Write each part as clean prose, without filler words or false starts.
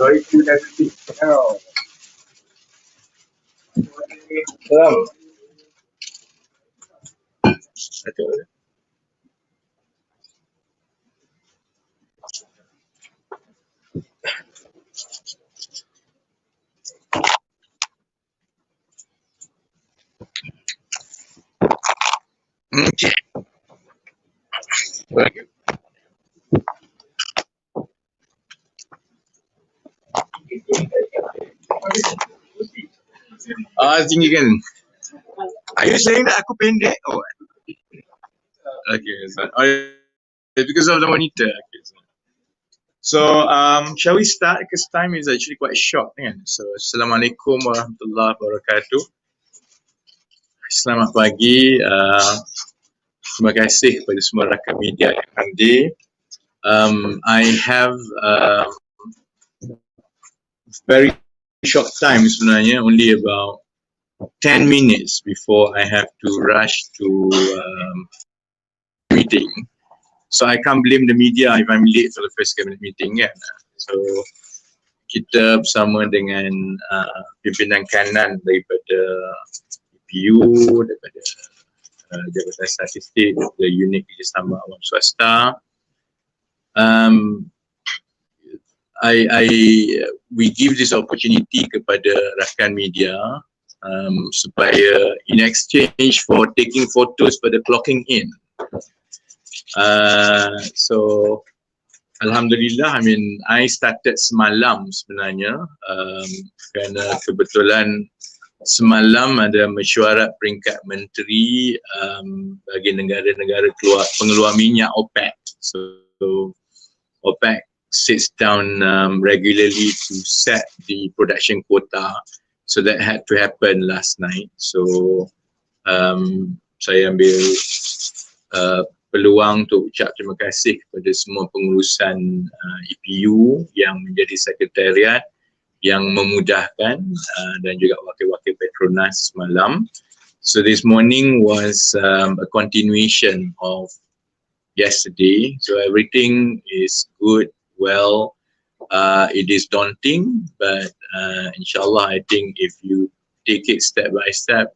Sorry to everything. Now. Okay. Thank you. Tinggikan. Are you saying that aku pendek? Oh, okay. Because of the monitor. Okay, so, shall we start? Because time is actually quite short. Kan? So, Assalamualaikum warahmatullahi wabarakatuh. Selamat pagi. Terima kasih kepada semua rakan media yang hadir. I have very short time sebenarnya, only about 10 minutes before I have to rush to meeting. So I can't blame the media if I'm late for the first cabinet meeting kan. So kita bersama dengan pimpinan kanan daripada EPU, daripada Jabatan Statistik, daripada Unit Kerjasama Awam Swasta. We give this opportunity kepada rakan media supaya in exchange for taking photos for the clocking in. So Alhamdulillah, I started semalam sebenarnya kerana kebetulan semalam ada mesyuarat peringkat menteri bagi negara-negara pengeluar minyak OPEC. So OPEC sits down regularly to set the production quota. So that had to happen last night. So saya ambil peluang untuk ucap terima kasih kepada semua pengurusan EPU yang menjadi sekretariat yang memudahkan dan juga wakil-wakil Petronas semalam. So this morning was a continuation of yesterday. So everything is good, well. It is daunting, but inshallah, I think if you take it step by step,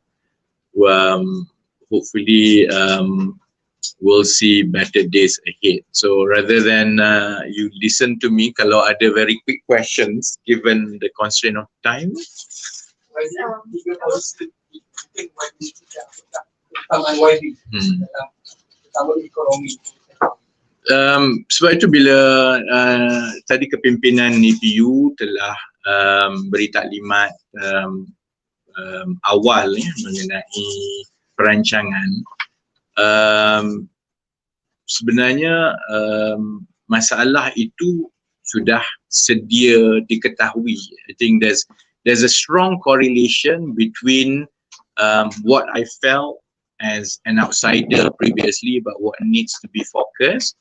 hopefully we'll see better days ahead. So rather than you listen to me, kalau ada very quick questions given the constraint of time. Sebab itu bila tadi kepimpinan EPU telah beri taklimat awal mengenai perancangan, sebenarnya masalah itu sudah sedia diketahui. I think there's a strong correlation between what I felt as an outsider previously about what needs to be focused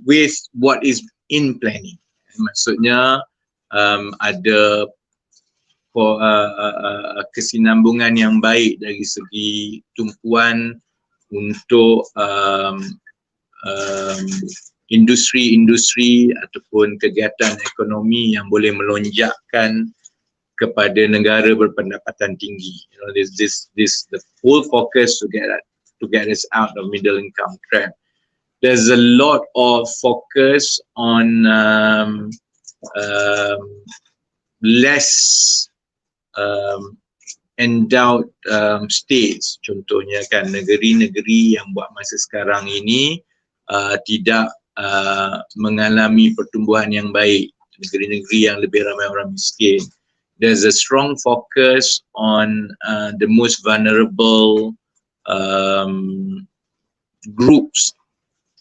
with what is in planning. Maksudnya ada kesinambungan yang baik dari segi tumpuan untuk industri-industri ataupun kegiatan ekonomi yang boleh melonjakkan kepada negara berpendapatan tinggi. You know, the whole focus to get us out of middle income trap. There's a lot of focus on less endowed states. Contohnya kan negeri-negeri yang buat masa sekarang ini tidak mengalami pertumbuhan yang baik, negeri-negeri yang lebih ramai orang miskin. There's a strong focus on the most vulnerable groups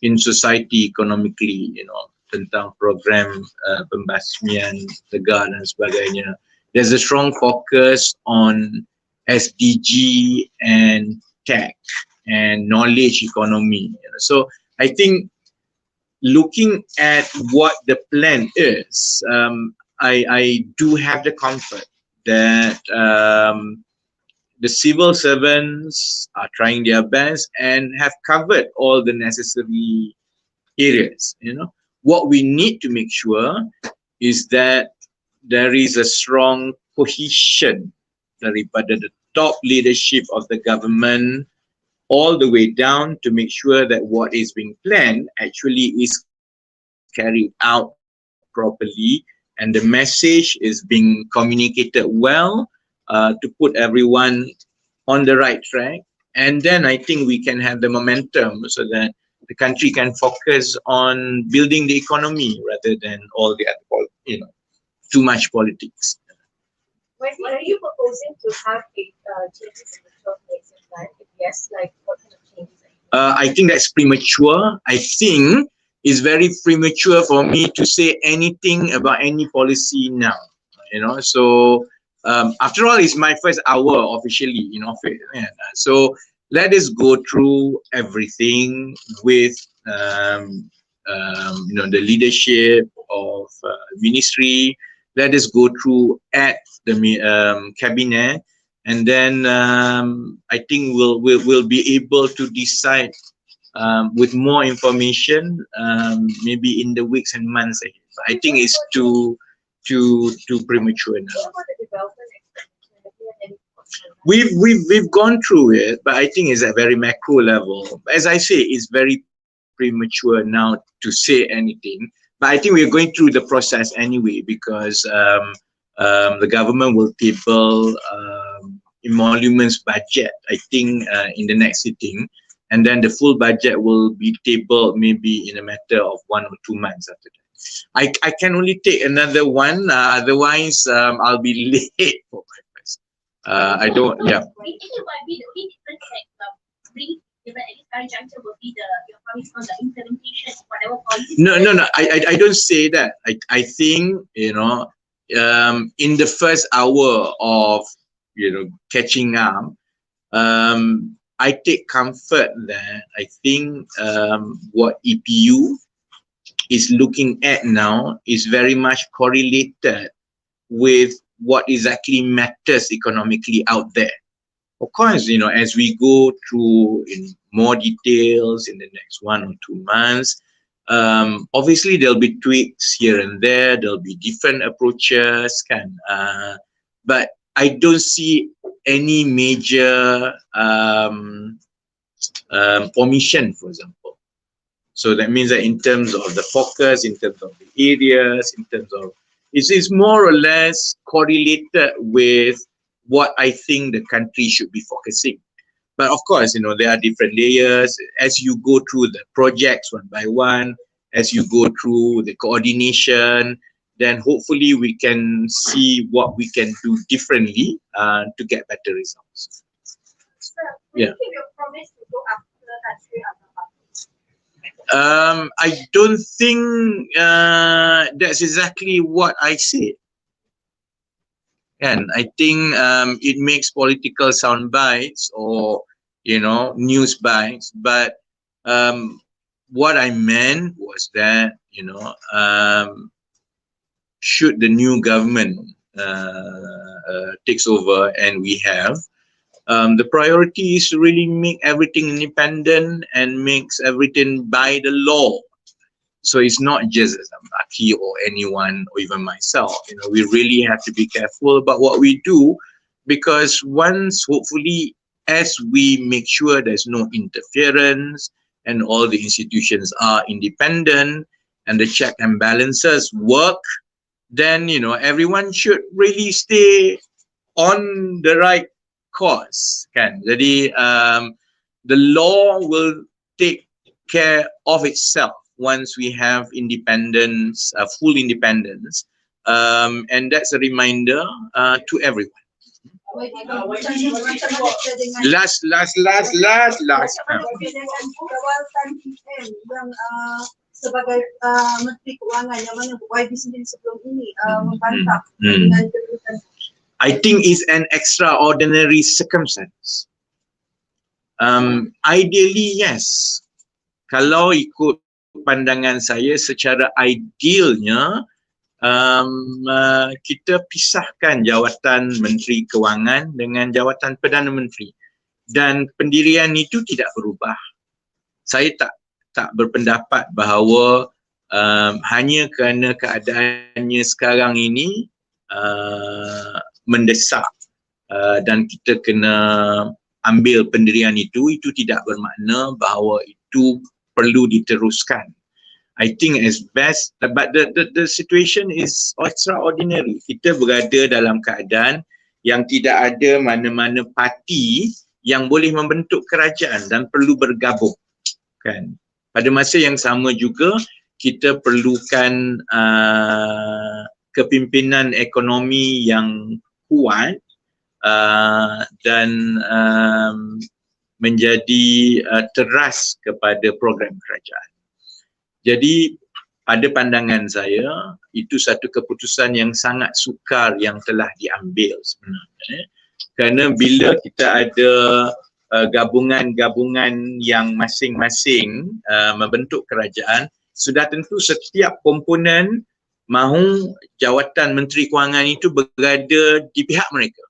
in society economically, you know, tentang program pembasmian tegar dan sebagainya. There's a strong focus on SDG and tech and knowledge economy. So I think looking at what the plan is, I do have the comfort that the civil servants are trying their best and have covered all the necessary areas. You know, what we need to make sure is that there is a strong cohesion daripada the top leadership of the government all the way down to make sure that what is being planned actually is carried out properly, and the message is being communicated well to put everyone on the right track. And then I think we can have the momentum so that the country can focus on building the economy rather than all the other, too much politics. Are you proposing to have changes in the 12 Malaysian plan? If yes, like what kind of changes are you I think that's premature. I think it's very premature for me to say anything about any policy now. So after all, it's my first hour officially in office. So let us go through everything with the leadership of ministry. Let us go through at the cabinet, and then I think we'll be able to decide with more information, maybe in the weeks and months ahead. I think it's too premature now. What about the development expenditure? Have you had any thoughts on that? We've gone through it, but I think it's at very macro level. As I say, it's very premature now to say anything. But I think we're going through the process anyway, because the government will table emoluments budget, I think, in the next sitting, and then the full budget will be tabled maybe in a matter of 1 or 2 months after that. I can only take another one, otherwise I'll be late for my first. I don't, yeah. Do you think it might be the only difference that bring given at this current juncture will be your comments on the implementation of whatever policies? No. I don't say that. I think, in the first hour of catching up, I take comfort that I think what EPU is looking at now is very much correlated with what exactly matters economically out there. Of course, as we go through in more details in the next 1 or 2 months, obviously there'll be tweaks here and there, there'll be different approaches, but I don't see any major omission, for example. So that means that in terms of the focus, in terms of the areas, in terms of, it's more or less correlated with what I think the country should be focusing. But of course, there are different layers. As you go through the projects one by one, as you go through the coordination, then hopefully we can see what we can do differently to get better results. Sir, will you keep your promise to go after country other parties? I don't think that's exactly what I said. And I think it makes political sound bites or news bites, but what I meant was that should the new government takes over and we have, the priority is to really make everything independent and makes everything by the law. So it's not just Aki or anyone or even myself. We really have to be careful about what we do, because once, hopefully, as we make sure there's no interference and all the institutions are independent and the check and balances work, then everyone should really stay on the right course. Jadi the law will take care of itself once we have independence, full independence, and that's a reminder to everyone. Last. Sebagai Menteri Keuangan yang mana YB sendiri sebelum ini membantah dengan kedudukan. I think it's an extraordinary circumstance. Ideally, yes. Kalau ikut pandangan saya, secara idealnya kita pisahkan jawatan Menteri Keuangan dengan jawatan Perdana Menteri, dan pendirian itu tidak berubah. Saya tak berpendapat bahawa hanya kerana keadaannya sekarang ini mendesak dan kita kena ambil pendirian itu tidak bermakna bahawa itu perlu diteruskan. I think as best, but the situation is extraordinary. Kita berada dalam keadaan yang tidak ada mana-mana parti yang boleh membentuk kerajaan dan perlu bergabung, kan? Pada masa yang sama juga kita perlukan kepimpinan ekonomi yang kuat dan menjadi teras kepada program kerajaan. Jadi pada pandangan saya itu satu keputusan yang sangat sukar yang telah diambil sebenarnya, kerana bila kita ada gabungan-gabungan yang masing-masing membentuk kerajaan, sudah tentu setiap komponen mahu jawatan Menteri Kewangan itu berada di pihak mereka.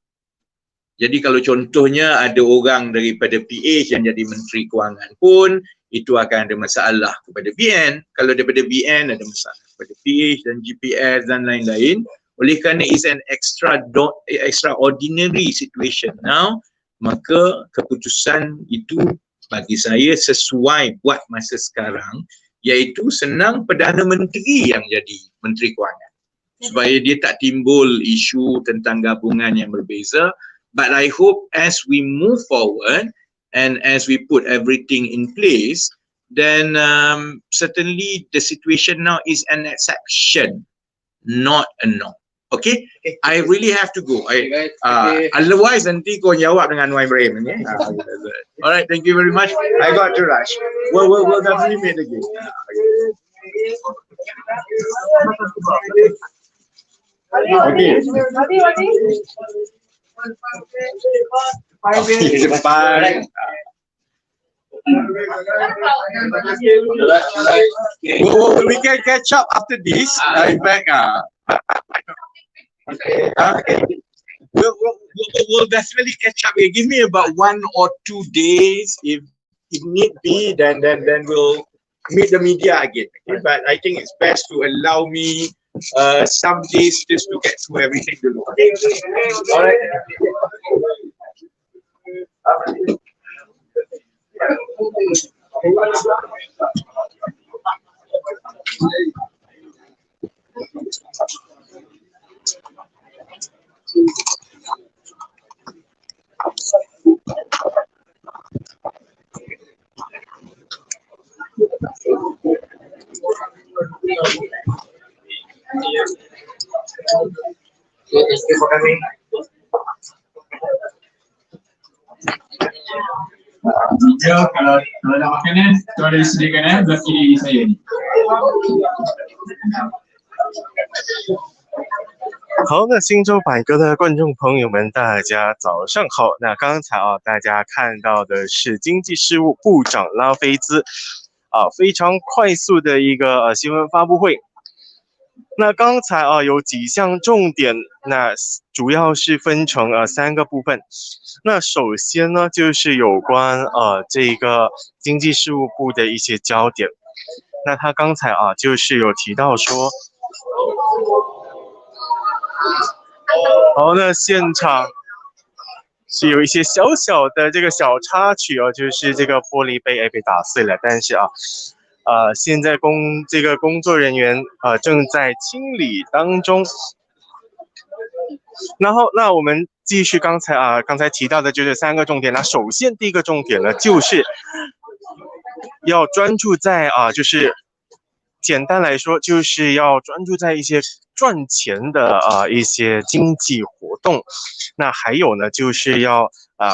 Jadi kalau contohnya ada orang daripada PH yang jadi Menteri Kewangan pun, itu akan ada masalah kepada BN. Kalau daripada BN ada masalah kepada PH dan GPS dan lain-lain. Oleh kerana it's an extraordinary situation now, maka keputusan itu bagi saya sesuai buat masa sekarang, iaitu senang Perdana Menteri yang jadi Menteri Kewangan, supaya dia tak timbul isu tentang gabungan yang berbeza. But I hope as we move forward and as we put everything in place, then certainly the situation now is an exception, not a norm. Okay? I really have to go. Otherwise nanti kau jawab dengan Anwar Ibrahim. Okay? Alright, thank you very much. I got to rush. We'll definitely meet again. Okay. Depan. We can catch up after this. In fact, we'll definitely catch up. Give me about 1 or 2 days if need be. Then we'll meet the media again. Okay? But I think it's best to allow me some days just to get through everything. All right. Ya, kalau nak makanan, tu ada disediakan belah kiri saya ni. 好，那新洲百科的观众朋友们，大家早上好。那刚才大家看到的是经济事务部长拉菲兹非常快速的一个新闻发布会。那刚才有几项重点，那主要是分成3个部分。那首先呢，就是有关这个经济事务部的一些焦点。那他刚才就是有提到说，好，那现场是有一些小小的这个小插曲就是这个玻璃杯被打碎了，但是现在这个工作人员正在清理当中。然后那我们继续刚才提到的就是3个重点。那首先第一个重点呢，就是要专注在就是简单来说，就是要专注在一些赚钱的一些经济活动。那还有呢，就是要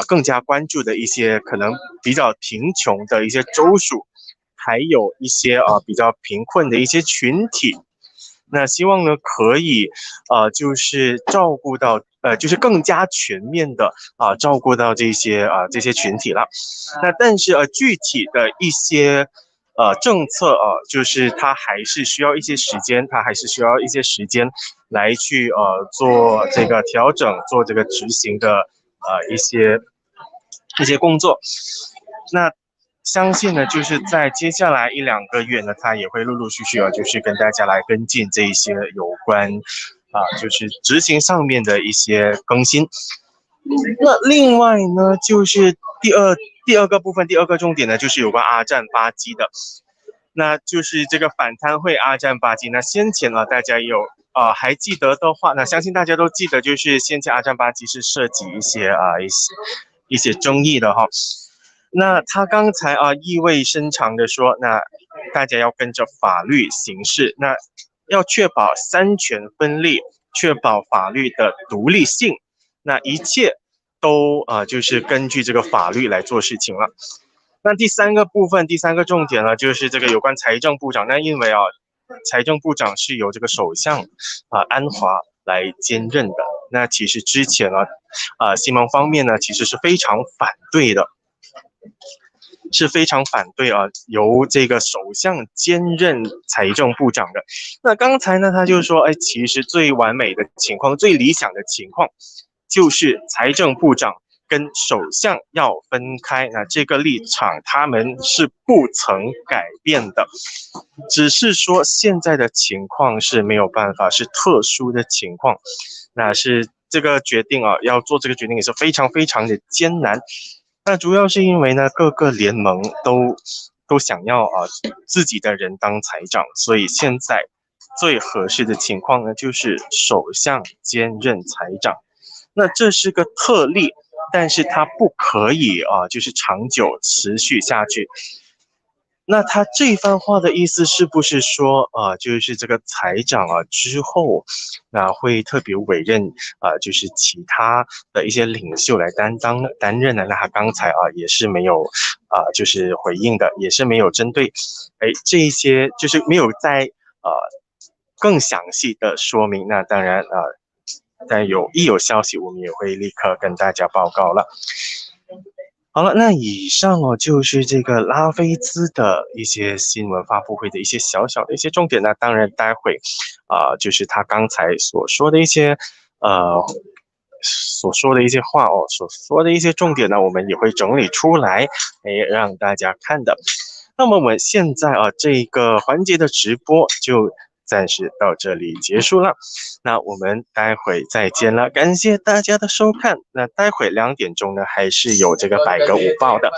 更加关注的一些可能比较贫穷的一些州属，还有一些比较贫困的一些群体。那希望呢可以就是照顾到就是更加全面的照顾到这些群体了。那但是具体的一些政策就是它还是需要一些时间，来去做这个调整，做这个执行的一些工作。那相信呢，就是在接下来1-2个月呢，他也会陆陆续续就是跟大家来跟进这一些有关就是执行上面的一些更新。那另外呢，就是第二个部分，第二个重点呢，就是有关阿战巴基的。那就是这个反贪会阿战巴基。那先前大家有还记得的话，那相信大家都记得，就是先前阿战巴基是涉及一些争议的哈。那他刚才意味深长的说，那大家要跟着法律行事，那要确保三权分立，确保法律的独立性，那一切都就是根据这个法律来做事情了。那第三个部分，第三个重点呢，就是这个有关财政部长。那因为财政部长是由这个首相安华来兼任的。那其实之前西蒙方面呢，其实是非常反对的，由这个首相兼任财政部长的。那刚才呢，他就说，其实最完美的情况，最理想的情况，就是财政部长跟首相要分开。那这个立场他们是不曾改变的，只是说现在的情况是没有办法，是特殊的情况。那是这个决定要做这个决定也是非常非常的艰难。那主要是因为呢，各个联盟都想要自己的人当财长，所以现在最合适的情况呢，就是首相兼任财长。那这是个特例，但是它不可以就是长久持续下去。那他这番话的意思是不是说就是这个财长之后那会特别委任就是其他的一些领袖来担任呢？那他刚才也是没有就是回应的，也是没有针对这一些，就是没有在更详细的说明。那当然但一有消息我们也会立刻跟大家报告了。好了，那以上就是这个拉菲兹的一些新闻发布会的一些小小的一些重点。那当然待会就是他刚才所说的一些话所说的一些重点呢，我们也会整理出来让大家看的。那么我们现在这个环节的直播就暂时到这里结束了，那我们待会再见了，感谢大家的收看。那待会2点钟呢，还是有这个100个午报的。